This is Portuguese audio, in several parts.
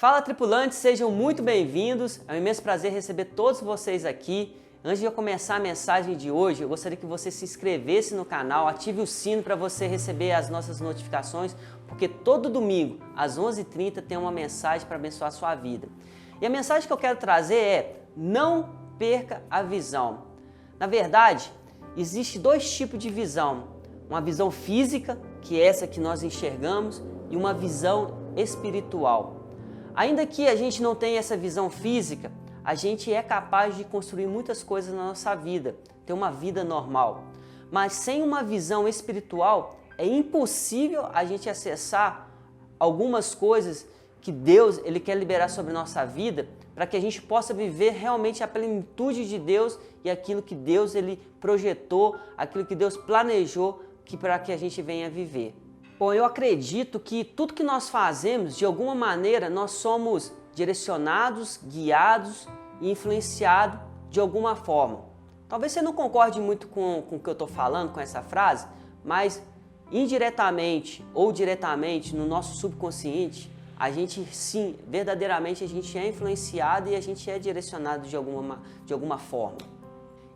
Fala, tripulantes, sejam muito bem-vindos. É um imenso prazer receber todos vocês aqui. Antes de eu começar a mensagem de hoje, eu gostaria que você se inscrevesse no canal, ative o sino para você receber as nossas notificações, porque todo domingo, às 11h30, tem uma mensagem para abençoar a sua vida. E a mensagem que eu quero trazer é: não perca a visão. Na verdade, existe dois tipos de visão. Uma visão física, que é essa que nós enxergamos, e uma visão espiritual. Ainda que a gente não tenha essa visão física, a gente é capaz de construir muitas coisas na nossa vida, ter uma vida normal. Mas sem uma visão espiritual, é impossível a gente acessar algumas coisas que Deus ele quer liberar sobre a nossa vida, para que a gente possa viver realmente a plenitude de Deus e aquilo que Deus ele projetou, aquilo que Deus planejou para que a gente venha viver. Bom, eu acredito que tudo que nós fazemos, de alguma maneira, nós somos direcionados, guiados e influenciados de alguma forma. Talvez você não concorde muito com o que eu estou falando, com essa frase, mas indiretamente ou diretamente no nosso subconsciente, a gente sim, verdadeiramente a gente é influenciado e a gente é direcionado de alguma forma.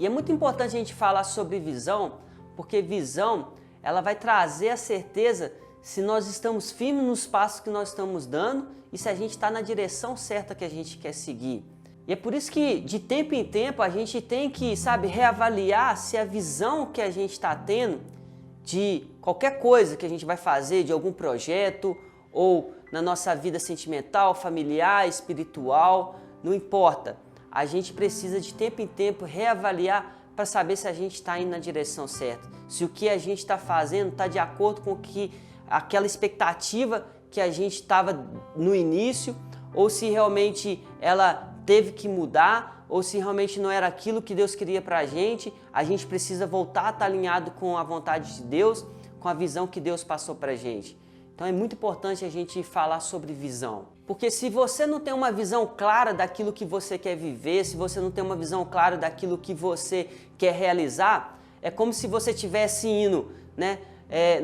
E é muito importante a gente falar sobre visão, porque visão ela vai trazer a certeza se nós estamos firmes nos passos que nós estamos dando e se a gente está na direção certa que a gente quer seguir. E é por isso que de tempo em tempo a gente tem que, reavaliar se a visão que a gente está tendo de qualquer coisa que a gente vai fazer, de algum projeto ou na nossa vida sentimental, familiar, espiritual, não importa. A gente precisa de tempo em tempo reavaliar para saber se a gente está indo na direção certa, se o que a gente está fazendo está de acordo com aquela expectativa que a gente estava no início, ou se realmente ela teve que mudar, ou se realmente não era aquilo que Deus queria para a gente precisa voltar a estar alinhado com a vontade de Deus, com a visão que Deus passou para a gente. Então é muito importante a gente falar sobre visão. Porque se você não tem uma visão clara daquilo que você quer viver, se você não tem uma visão clara daquilo que você quer realizar, é como se você estivesse indo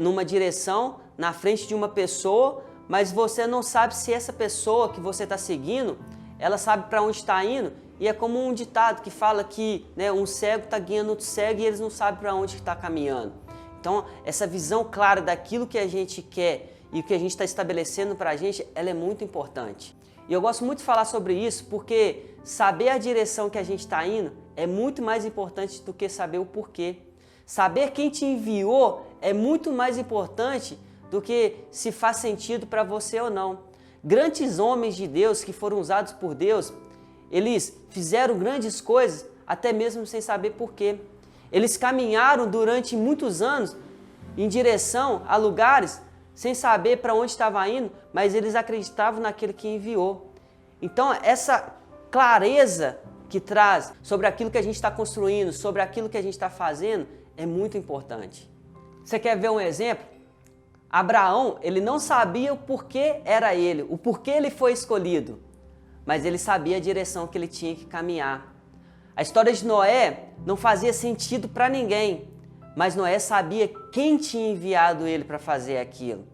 numa direção, na frente de uma pessoa, mas você não sabe se essa pessoa que você está seguindo, ela sabe para onde está indo. E é como um ditado que fala que um cego está guiando outro cego e eles não sabem para onde está caminhando. Então, essa visão clara daquilo que a gente quer e o que a gente está estabelecendo para a gente, ela é muito importante. E eu gosto muito de falar sobre isso porque saber a direção que a gente está indo é muito mais importante do que saber o porquê. Saber quem te enviou é muito mais importante do que se faz sentido para você ou não. Grandes homens de Deus que foram usados por Deus, eles fizeram grandes coisas até mesmo sem saber porquê. Eles caminharam durante muitos anos em direção a lugares sem saber para onde estava indo, mas eles acreditavam naquele que enviou. Então, essa clareza que traz sobre aquilo que a gente está construindo, sobre aquilo que a gente está fazendo, é muito importante. Você quer ver um exemplo? Abraão, ele não sabia o porquê era ele, o porquê ele foi escolhido, mas ele sabia a direção que ele tinha que caminhar. A história de Noé não fazia sentido para ninguém, mas Noé sabia quem tinha enviado ele para fazer aquilo.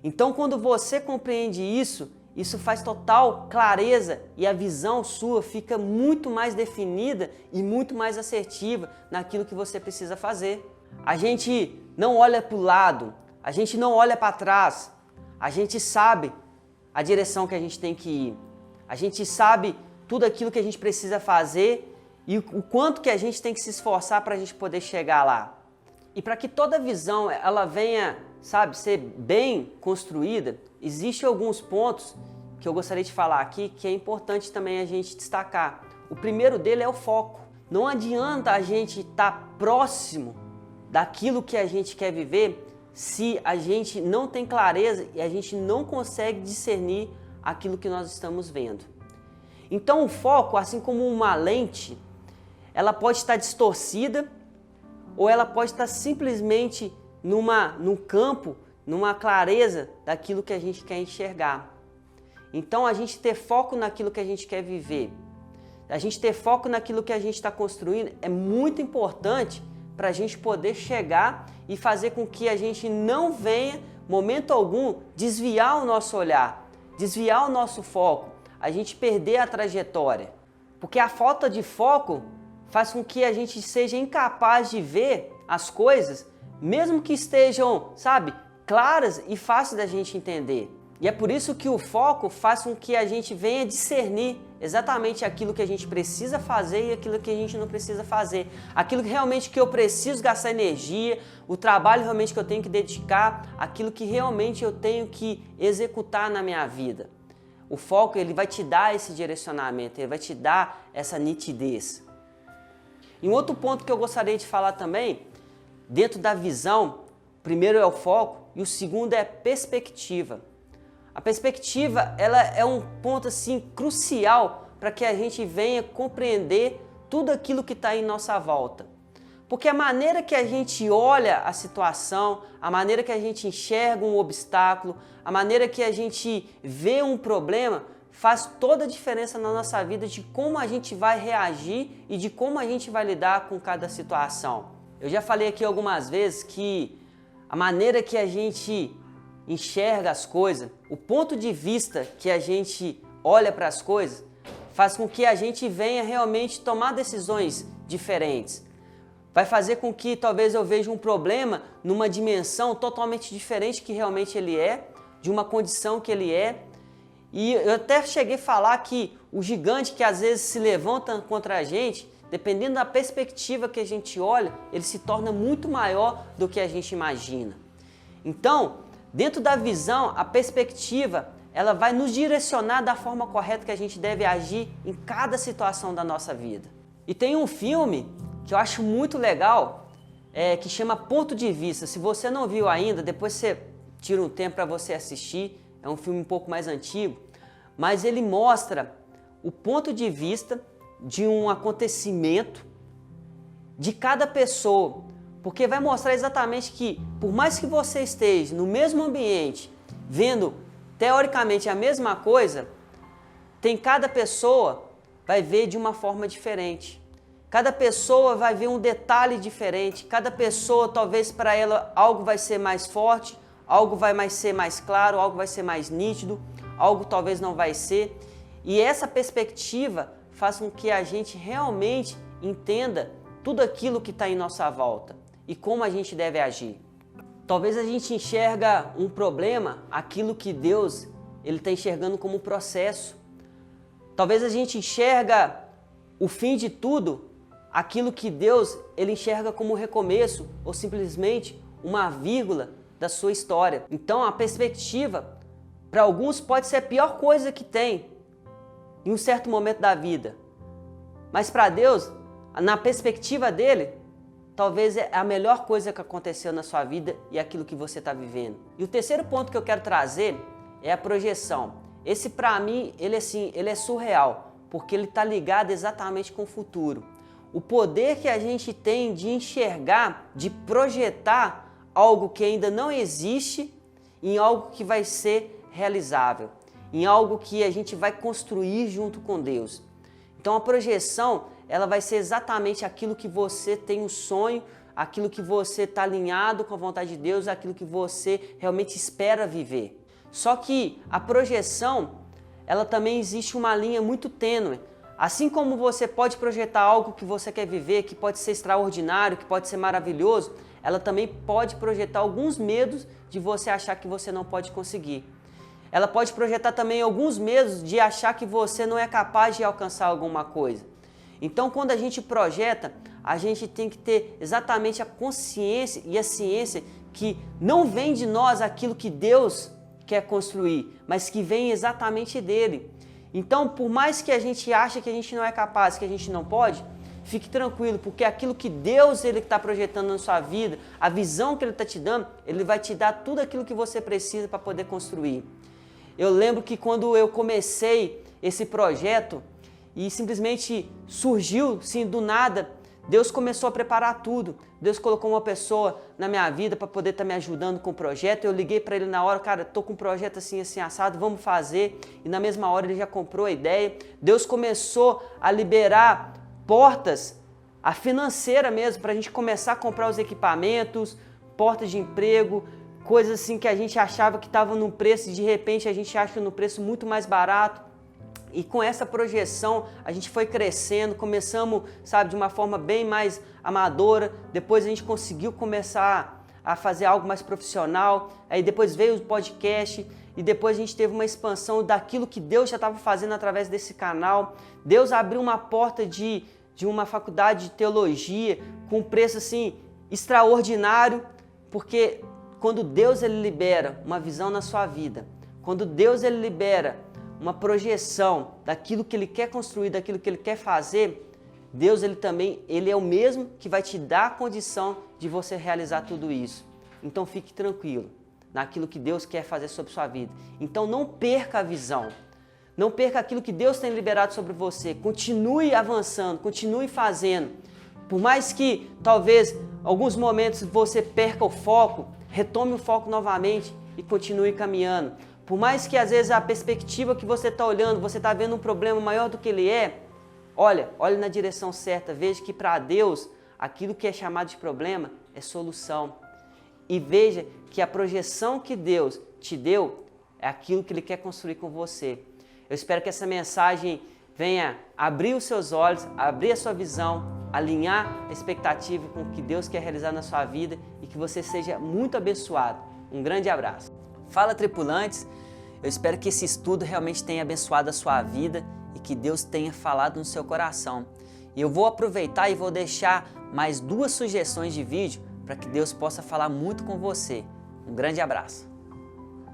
Então, quando você compreende isso, isso faz total clareza e a visão sua fica muito mais definida e muito mais assertiva naquilo que você precisa fazer. A gente não olha para o lado, a gente não olha para trás, a gente sabe a direção que a gente tem que ir. A gente sabe tudo aquilo que a gente precisa fazer e o quanto que a gente tem que se esforçar para a gente poder chegar lá. E para que toda visão ela venha, ser bem construída, existem alguns pontos que eu gostaria de falar aqui que é importante também a gente destacar. O primeiro dele é o foco. Não adianta a gente estar próximo daquilo que a gente quer viver se a gente não tem clareza e a gente não consegue discernir aquilo que nós estamos vendo. Então o foco, assim como uma lente, ela pode estar distorcida ou ela pode estar simplesmente num campo, numa clareza daquilo que a gente quer enxergar. Então a gente ter foco naquilo que a gente quer viver, a gente ter foco naquilo que a gente está construindo é muito importante para a gente poder chegar e fazer com que a gente não venha, momento algum, desviar o nosso olhar. desviar o nosso foco, a gente perder a trajetória. Porque a falta de foco faz com que a gente seja incapaz de ver as coisas, mesmo que estejam, sabe, claras e fáceis da gente entender. E é por isso que o foco faz com que a gente venha discernir exatamente aquilo que a gente precisa fazer e aquilo que a gente não precisa fazer. Aquilo que realmente que eu preciso gastar energia, o trabalho realmente que eu tenho que dedicar, aquilo que realmente eu tenho que executar na minha vida. O foco, ele vai te dar esse direcionamento, ele vai te dar essa nitidez. E um outro ponto que eu gostaria de falar também, dentro da visão, primeiro é o foco e o segundo é a perspectiva. A perspectiva, ela é um ponto assim crucial para que a gente venha compreender tudo aquilo que está em nossa volta. Porque a maneira que a gente olha a situação, a maneira que a gente enxerga um obstáculo, a maneira que a gente vê um problema, faz toda a diferença na nossa vida de como a gente vai reagir e de como a gente vai lidar com cada situação. Eu já falei aqui algumas vezes que a maneira que a gente enxerga as coisas, o ponto de vista que a gente olha para as coisas, faz com que a gente venha realmente tomar decisões diferentes. Vai fazer com que talvez eu veja um problema numa dimensão totalmente diferente que realmente ele é, de uma condição que ele é. E eu até cheguei a falar que o gigante que às vezes se levanta contra a gente, dependendo da perspectiva que a gente olha, ele se torna muito maior do que a gente imagina. Então, dentro da visão, a perspectiva, ela vai nos direcionar da forma correta que a gente deve agir em cada situação da nossa vida. E tem um filme que eu acho muito legal, que chama Ponto de Vista. Se você não viu ainda, depois você tira um tempo para você assistir. É um filme um pouco mais antigo, mas ele mostra o ponto de vista de um acontecimento de cada pessoa. Porque vai mostrar exatamente que, por mais que você esteja no mesmo ambiente, vendo teoricamente a mesma coisa, tem cada pessoa vai ver de uma forma diferente. Cada pessoa vai ver um detalhe diferente. Cada pessoa, talvez para ela, algo vai ser mais forte, algo vai ser mais claro, algo vai ser mais nítido, algo talvez não vai ser. E essa perspectiva faz com que a gente realmente entenda tudo aquilo que está em nossa volta e como a gente deve agir. Talvez a gente enxerga um problema, aquilo que Deus ele está enxergando como processo. Talvez a gente enxerga o fim de tudo, aquilo que Deus ele enxerga como recomeço ou simplesmente uma vírgula da sua história. Então a perspectiva, para alguns pode ser a pior coisa que tem em um certo momento da vida. Mas para Deus, na perspectiva dele, talvez é a melhor coisa que aconteceu na sua vida e aquilo que você está vivendo. E o terceiro ponto que eu quero trazer é a projeção. Esse para mim, ele é surreal, porque ele está ligado exatamente com o futuro. O poder que a gente tem de enxergar, de projetar algo que ainda não existe em algo que vai ser realizável, em algo que a gente vai construir junto com Deus. Então a projeção, ela vai ser exatamente aquilo que você tem um sonho, aquilo que você está alinhado com a vontade de Deus, aquilo que você realmente espera viver. Só que a projeção, ela também existe uma linha muito tênue. Assim como você pode projetar algo que você quer viver, que pode ser extraordinário, que pode ser maravilhoso, ela também pode projetar alguns medos de você achar que você não pode conseguir. Ela pode projetar também alguns medos de achar que você não é capaz de alcançar alguma coisa. Então, quando a gente projeta, a gente tem que ter exatamente a consciência e a ciência que não vem de nós aquilo que Deus quer construir, mas que vem exatamente dele. Então, por mais que a gente ache que a gente não é capaz, que a gente não pode, fique tranquilo, porque aquilo que Deus está projetando na sua vida, a visão que Ele está te dando, Ele vai te dar tudo aquilo que você precisa para poder construir. Eu lembro que quando eu comecei esse projeto e simplesmente surgiu, sim, do nada, Deus começou a preparar tudo. Deus colocou uma pessoa na minha vida para poder estar me ajudando com o projeto. Eu liguei para ele na hora, cara, estou com um projeto assim, assim, assado, vamos fazer. E na mesma hora ele já comprou a ideia. Deus começou a liberar portas, a financeira mesmo, para a gente começar a comprar os equipamentos, portas de emprego, coisas assim que a gente achava que estava num preço e de repente a gente acha num preço muito mais barato. E com essa projeção a gente foi crescendo, começamos, sabe, de uma forma bem mais amadora, depois a gente conseguiu começar a fazer algo mais profissional, aí depois veio o podcast e depois a gente teve uma expansão daquilo que Deus já estava fazendo através desse canal. Deus abriu uma porta de uma faculdade de teologia com um preço assim extraordinário, porque quando Deus ele libera uma visão na sua vida, quando Deus ele libera uma projeção daquilo que Ele quer construir, daquilo que Ele quer fazer, Deus ele é o mesmo que vai te dar a condição de você realizar tudo isso. Então fique tranquilo naquilo que Deus quer fazer sobre sua vida. Então não perca a visão, não perca aquilo que Deus tem liberado sobre você. Continue avançando, continue fazendo. Por mais que talvez alguns momentos você perca o foco, retome o foco novamente e continue caminhando. Por mais que às vezes a perspectiva que você está olhando, você está vendo um problema maior do que ele é, olhe na direção certa, veja que para Deus aquilo que é chamado de problema é solução. E veja que a projeção que Deus te deu é aquilo que Ele quer construir com você. Eu espero que essa mensagem venha abrir os seus olhos, abrir a sua visão, alinhar a expectativa com o que Deus quer realizar na sua vida e que você seja muito abençoado. Um grande abraço. Fala, tripulantes! Eu espero que esse estudo realmente tenha abençoado a sua vida e que Deus tenha falado no seu coração. E eu vou aproveitar e vou deixar mais 2 sugestões de vídeo para que Deus possa falar muito com você. Um grande abraço!